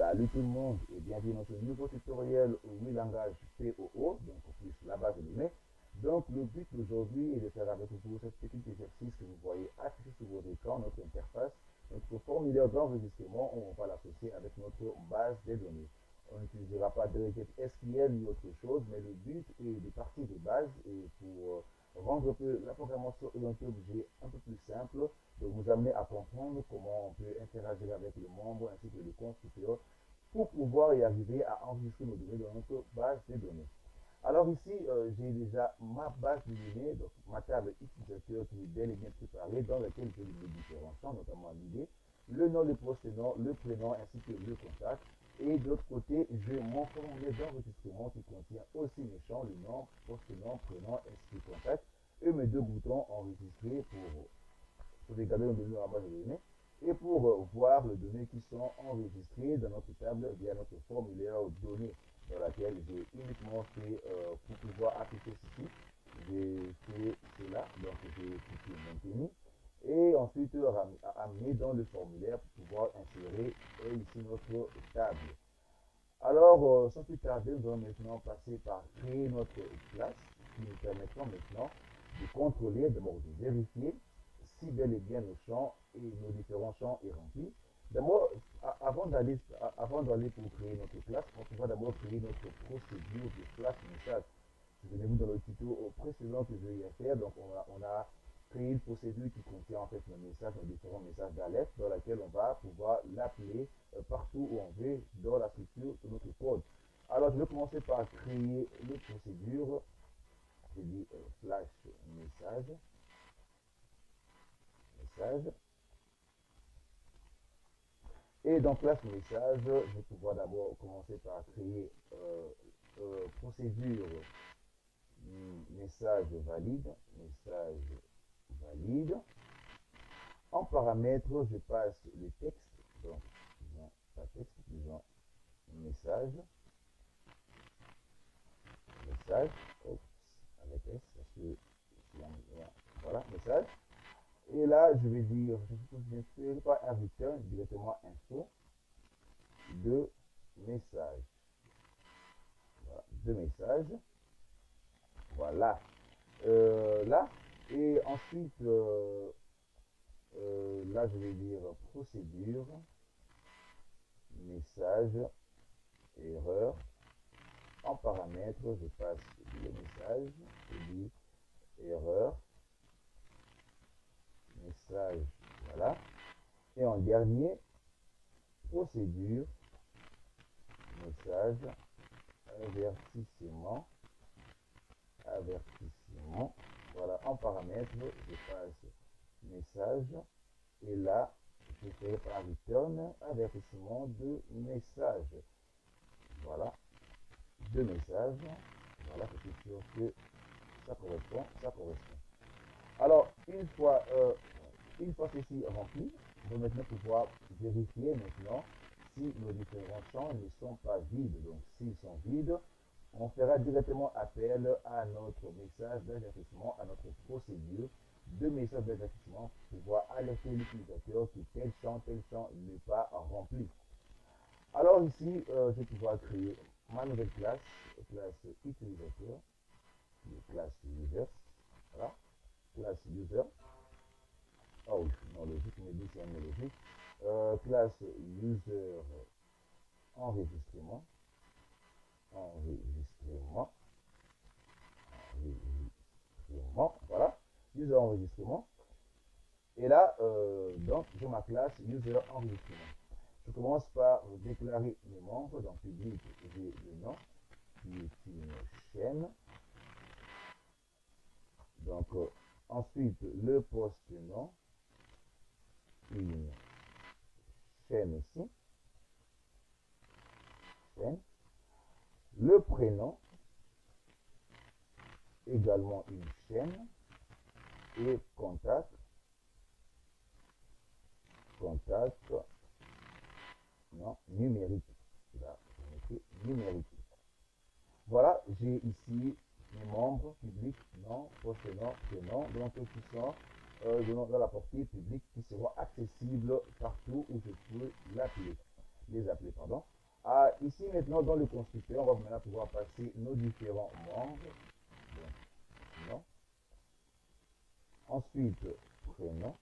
Salut tout le monde et bienvenue dans ce nouveau tutoriel au Oui Langage POO, donc plus la base de données. Donc le but d'aujourd'hui est de faire avec vous ce petit exercice que vous voyez affiché sur vos écrans, notre interface, notre formulaire d'enregistrement où on va l'associer avec notre base de données. On n'utilisera pas de requête SQL ni autre chose, mais le but est de partir de base et pour rendre un peu la programmation orientée objet un peu plus simple, de vous amener à comprendre comment on peut interagir avec le membre ainsi que le constructeur pour pouvoir y arriver à enregistrer nos données dans notre base de données. Alors ici, j'ai déjà ma base de données, donc ma table utilisateur qui est bel et bien préparée, dans laquelle j'ai les différents champs, notamment l'idée, le nom, le post-nom, le prénom ainsi que le contact. Et de l'autre côté, j'ai mon formulaire d'enregistrement qui contient aussi mes champs, le nom, post-nom, prénom ainsi que contact, et mes deux boutons enregistrés pour regarder nos données dans la base de données et pour voir les données qui sont enregistrées dans notre table via notre formulaire données dans laquelle j'ai uniquement fait pour pouvoir afficher ceci. J'ai fait cela, donc j'ai cliqué maintenir et ensuite amener dans le formulaire pour pouvoir insérer ici notre table. Alors, sans plus tarder, nous allons maintenant passer par créer notre classe qui nous permettra maintenant de contrôler, d'abord de vérifier si bel et bien nos champs et nos différents champs est remplis. D'abord, avant d'aller pour créer notre classe, on va d'abord créer notre procédure de classe message. Souvenez-vous dans le tuto précédent que je vais faire, donc on a créé une procédure qui contient en fait nos messages, nos différents messages d'alerte, dans laquelle on va pouvoir l'appeler partout où on veut dans la structure de notre code. Alors, je vais commencer par créer une procédure. Je dis flash message. Et dans classe message, je vais pouvoir d'abord commencer par créer procédure message valide. En paramètres, je passe le texte, donc pas texte, disons message, oops, avec S, parce que voilà, message. Et là, je vais dire, je ne fais pas un return, directement info de message. Voilà, de message. Voilà. Là, et ensuite, là, je vais dire procédure, message, erreur. En paramètres, je passe le message, je dis erreur, message, voilà. Et en dernier, procédure, message, avertissement. Voilà, en paramètres, je passe message. Et là, je fais par return avertissement de message. Voilà, de message. Voilà, c'est sûr que ça correspond. Alors, une fois ceci rempli, on va maintenant pouvoir vérifier maintenant si nos différents champs ne sont pas vides. Donc, s'ils sont vides, on fera directement appel à notre message d'avertissement, à notre procédure de message d'avertissement pour pouvoir alerter l'utilisateur que tel champ n'est pas rempli. Alors ici, je vais pouvoir créer ma nouvelle classe utilisateur, classe user, voilà, classe user. Oh oui, non, logique, mais dit c'est un logique. Classe user enregistrement, voilà, user enregistrement. Et là, donc, j'ai ma classe user enregistrement. Je commence par déclarer mes membres. Dans public, j'ai le nom qui est une chaîne. Donc, ensuite, le post-nom, une chaîne aussi. Le prénom, également une chaîne. Et contact, non, numérique. Là, numérique. Voilà, j'ai ici mes membres publics, nom, post-nom, prénom, donc qui sont dans la portée publique qui seront accessibles partout où je peux les appeler, pardon. Voilà, ici maintenant dans le constructeur, on va maintenant pouvoir passer nos différents membres. Donc, nom. Ensuite, prénom.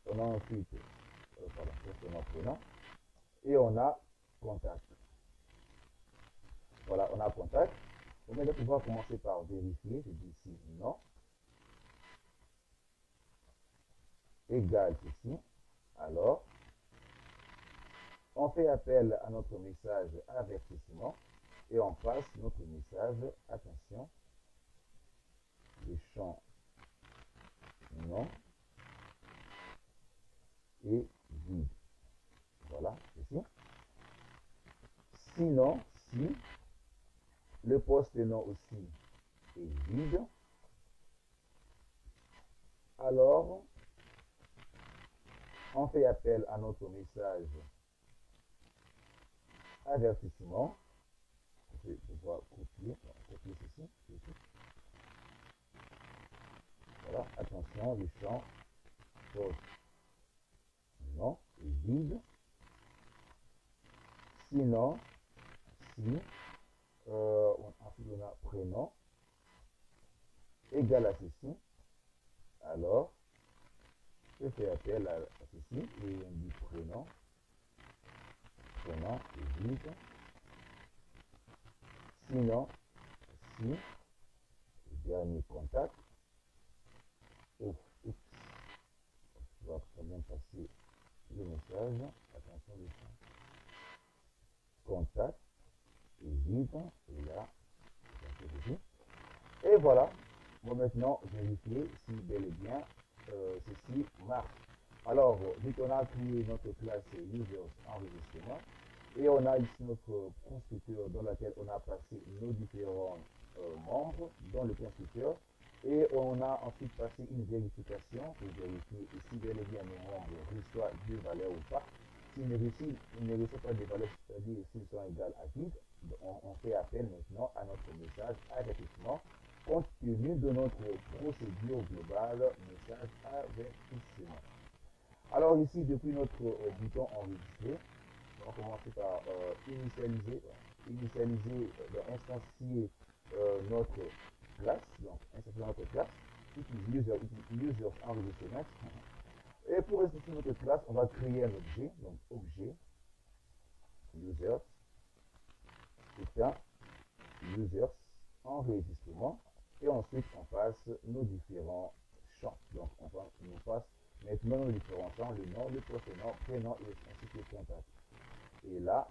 On a ensuite, prénom. Et on a contact. Voilà, on a contact. On va pouvoir commencer par vérifier. Je dis ici non. Égal ici. Alors, on fait appel à notre message avertissement et on passe notre message, attention, le champ non et vide. Voilà, ici. Sinon, si le poste non aussi est vide, alors on fait appel à notre message avertissement. Je vais pouvoir copier ceci. Voilà, attention, le champ poste non est vide. Sinon, si ensuite on a prénom égal à ceci, alors je fais appel à ceci et on dit prénom est vide. Sinon, si le dernier contact, on va quand même passer le message, attention le champ contact est vide, et là, et voilà. Bon, maintenant, vérifier si bel et bien ceci marche. Alors, vu qu'on a créé notre classe users enregistrement, et on a ici notre constructeur dans lequel on a passé nos différents membres dans le constructeur, et on a ensuite passé une vérification pour vérifier si bel et bien nos membres reçoivent deux valeurs ou pas. S'ils ne reçoivent pas des valeurs, c'est-à-dire s'ils sont égales à vide, on fait appel maintenant à notre message avertissement compte tenu de notre procédure globale message avertissement. Alors ici, depuis notre bouton enregistrer, on va commencer par initialiser, instancier notre classe, donc instancier notre classe, user enregistrement. Et pour instancier notre classe, on va créer un objet, donc objet, users, users enregistrement, et ensuite on passe nos différents champs. Donc on passe maintenant nos différents champs, le nom, le prénom et ainsi que le contact. Et là,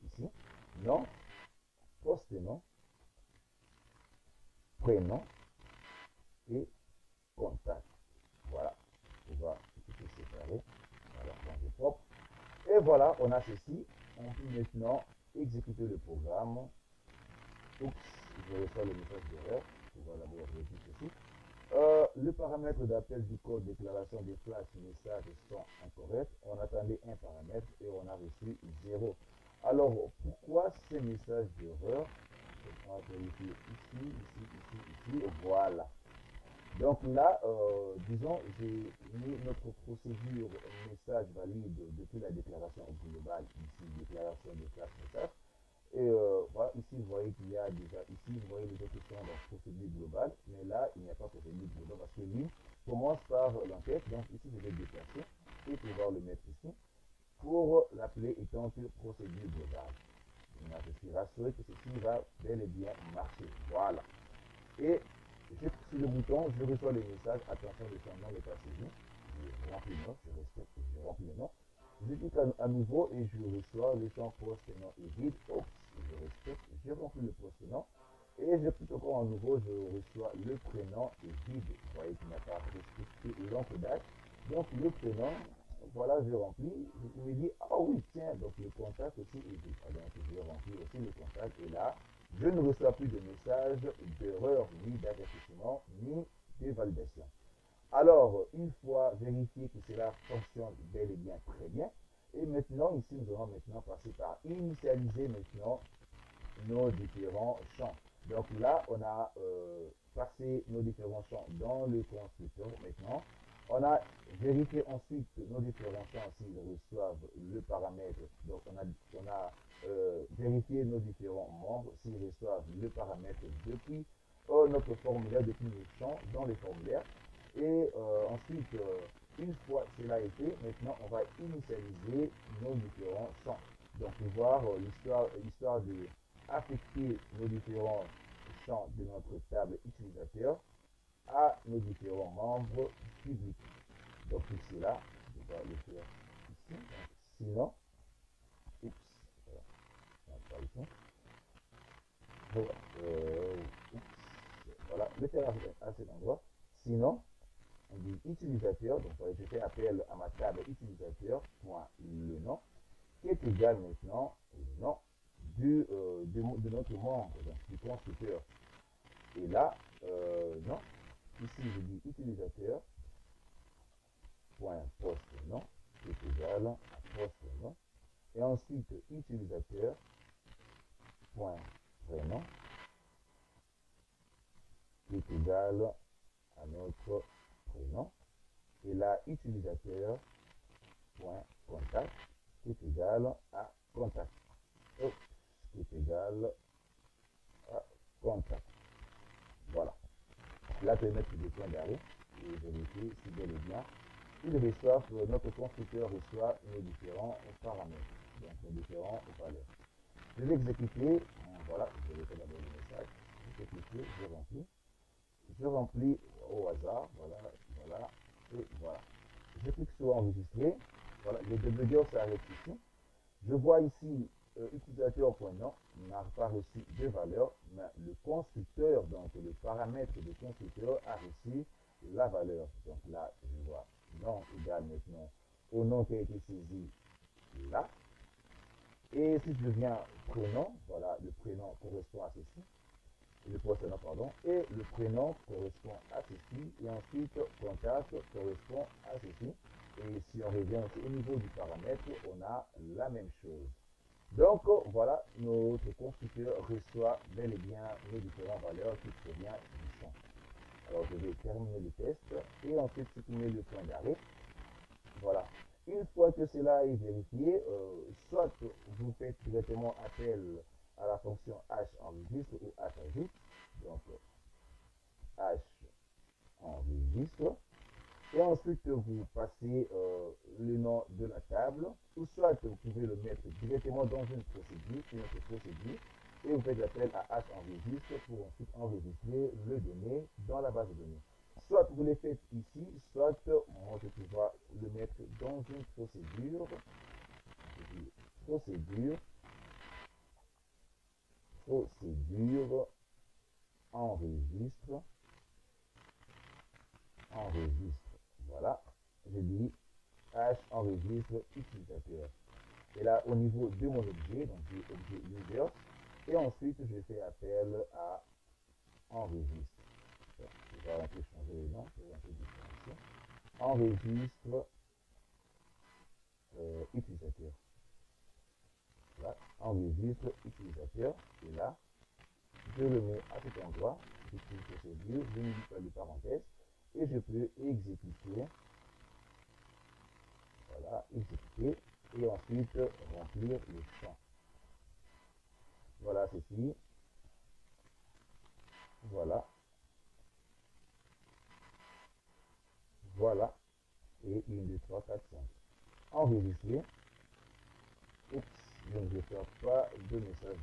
ici, nom, post-nom, prénom et contact. Voilà, on va tout séparer. Voilà, ranger propre. Et voilà, on a ceci. On peut maintenant exécuter le programme. Oups, je reçois le message d'erreur. On va d'abord vérifier ceci. Le paramètre d'appel du code déclaration des flash messages sont incorrects. On attendait un paramètre et on a reçu 0. Alors, pourquoi ces messages d'erreur? On va vérifier ici. Voilà. Donc là, disons, j'ai mis notre procédure message valide depuis la déclaration globale, ici, déclaration de classe message. Et voilà, ici, vous voyez qu'il y a déjà, ici, vous voyez les autres sont dans procédure globale, mais là, il n'y a pas procédure globale parce que lui commence par l'enquête. Donc ici, je vais déplacer et pouvoir le mettre ici pour l'appeler étant que procédure globale. Je suis rassuré que ceci va bel et bien marcher. Voilà. Et je clique sur le bouton, je reçois le message, attention, le changement n'est pas saisi. Je remplis le nom, je respecte, je remplis le nom. Je clique à nouveau et je reçois le champ poste nom et vide. Oups, je respecte, je remplis le poste nom. Et je clique encore à nouveau, je reçois le prénom et vide. Vous voyez qu'il n'y a pas respecté l'encodage. Donc le prénom, voilà, je remplis. Je me dis, ah oui, tiens, donc le contact aussi est vide. Donc je remplis aussi le contact et là, je ne reçois plus de message d'erreur, ni d'avertissement, ni de validation. Alors, une fois vérifié que cela fonctionne bel et bien très bien, et maintenant, ici, nous allons maintenant passer par initialiser maintenant nos différents champs. Donc là, on a passé nos différents champs dans le constructeur maintenant. On a vérifié ensuite que nos différents champs s'ils reçoivent le paramètre. Donc on a vérifié nos différents membres s'ils reçoivent le paramètre depuis notre formulaire, depuis nos champs dans les formulaires. Et ensuite, une fois cela est fait, maintenant on va initialiser nos différents champs. Donc pour voir l'histoire de affecter nos différents champs de notre table utilisateur à nos différents membres publics. Donc pour cela, je vais le faire ici. Donc, sinon, oups, voilà, ici. Voilà, oups, voilà, le faire à cet endroit. Sinon, on dit utilisateur, donc je fais appel à ma table utilisateur, point le nom, qui est égal maintenant au nom de notre membre, donc du constructeur. Et là, non, ici je dis utilisateur, point poste nom, qui est égal à poste nom. Et ensuite, utilisateur, point prénom, qui est égal à notre prénom. Et là, utilisateur, point contact, qui est égal à contact. Oh, qui est égal à contact. Voilà. Là, je vais mettre des points d'arrêt et vérifier si bel et bien notre constructeur reçoit nos différents paramètres, donc nos différents valeurs. Je vais exécuter, voilà, je vais faire d'abord le message, je vais cliquer, je remplis au hasard, voilà, voilà, et voilà. Je clique sur enregistrer, voilà, le débugger s'arrête ici. Je vois ici utilisateur.nom n'a pas reçu de valeur, mais le constructeur, donc le paramètre de constructeur a reçu la valeur. Donc là, je vois nom égal maintenant au nom qui a été saisi là. Et si je viens prénom, voilà, le prénom correspond à ceci, le prénom, pardon, et le prénom correspond à ceci, et ensuite contact correspond à ceci. Et si on revient au niveau du paramètre, on a la même chose. Donc voilà, notre constructeur reçoit bel et bien les différentes valeurs qui proviennent du champ. Alors je vais terminer le test et ensuite supprimer le point d'arrêt. Voilà. Une fois que cela est vérifié, soit vous faites directement appel à la fonction h enregistre ou h ajoute. Donc h enregistre. Et ensuite, vous passez le nom de la table, ou soit vous pouvez le mettre directement dans une procédure, et vous faites appel à h enregistre pour ensuite enregistrer le données dans la base de données. Soit vous les faites ici, soit moi je peux pouvoir le mettre dans une procédure, enregistre, voilà, je dis h enregistre utilisateur. Et là, au niveau de mon objet, donc j'ai objet user, et ensuite je fais appel à enregistre. Je vais un peu changer les noms, je vais un peu différencier. Enregistre utilisateur. Là, enregistre utilisateur, et là, je le mets à cet endroit, je fais une procédure, je ne dis pas de parenthèse, et je peux exécuter. Voilà, exécuter, et ensuite remplir le champ. Voilà ceci. Voilà. Voilà. Et 1, 2, 3, 4, 5. Enregistrer. Oups, je ne vais faire pas de message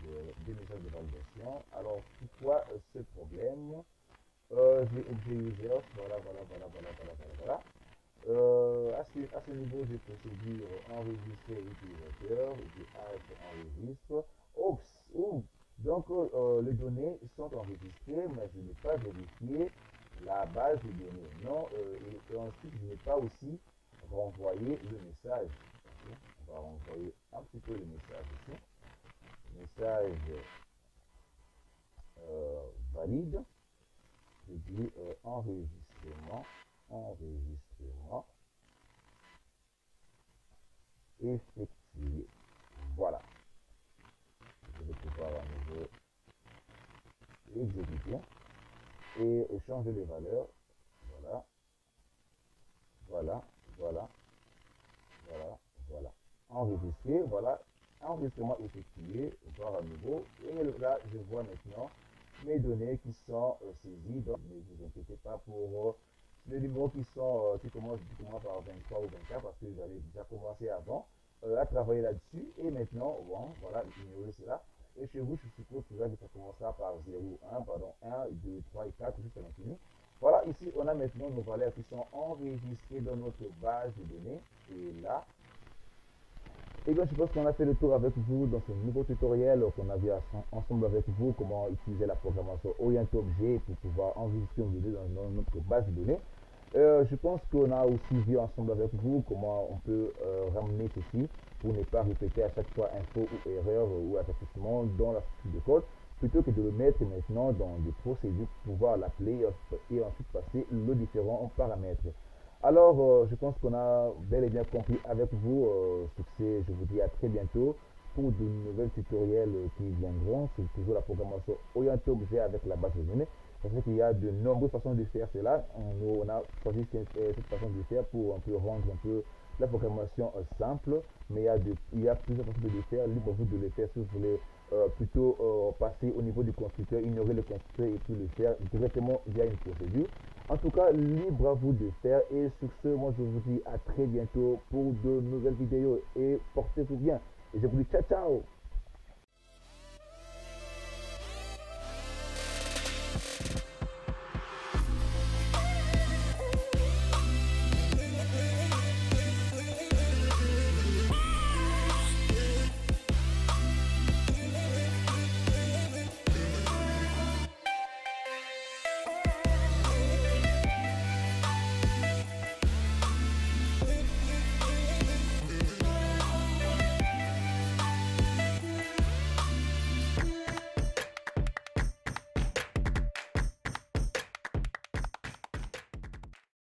de validation. Alors, pourquoi ce problème? J'ai objet user. Voilà. À ce niveau, j'ai procédure enregistrer utilisateur. J'ai enregistre. Oups. Donc, les données sont enregistrées, mais je n'ai pas vérifié la base de données. Non, et ensuite, je n'ai pas aussi renvoyé le message. Okay. On va renvoyer un petit peu le message ici. Message valide. Je dis enregistrement effectué. Voilà. Je vais pouvoir à nouveau exécuter et changer les valeurs. Voilà. Voilà, voilà, voilà, voilà. Enregistrer, voilà. Enregistrement effectué, voir à nouveau. Et là, je vois maintenant mes données qui sont saisies. Donc, ne vous inquiétez pas pour les numéros qui commencent par 23 ou 24 parce que j'avais déjà commencé avant à travailler là-dessus. Et maintenant, bon, voilà, ignorez cela. Et chez vous, je suppose que ça commencera par 0, 1, pardon, 1, 2, 3 et 4 jusqu'à l'infini. Voilà, ici, on a maintenant nos valeurs qui sont enregistrées dans notre base de données. Et là, et bien, je pense qu'on a fait le tour avec vous dans ce nouveau tutoriel qu'on a vu ensemble avec vous comment utiliser la programmation Orient Objet pour pouvoir enregistrer une vidéo dans notre base de données. Je pense qu'on a aussi vu ensemble avec vous comment on peut ramener ceci pour ne pas répéter à chaque fois info ou erreur ou avertissement dans la structure de code, plutôt que de le mettre maintenant dans des procédures pour pouvoir l'appeler et ensuite passer le différents paramètres. Alors, je pense qu'on a bel et bien compris avec vous. Succès, je vous dis à très bientôt pour de nouvelles tutoriels qui viendront. C'est toujours la programmation orientée objet avec la base de données. Je sais qu'il y a de nombreuses façons de faire cela. On a choisi cette façon de faire pour un peu rendre un peu la programmation simple, mais il y a plusieurs façons de le faire. Libre à vous de le faire si vous voulez plutôt passer au niveau du constructeur, ignorer le constructeur et puis le faire directement via une procédure. En tout cas, libre à vous de faire. Et sur ce, moi je vous dis à très bientôt pour de nouvelles vidéos et portez-vous bien. Et je vous dis ciao ciao.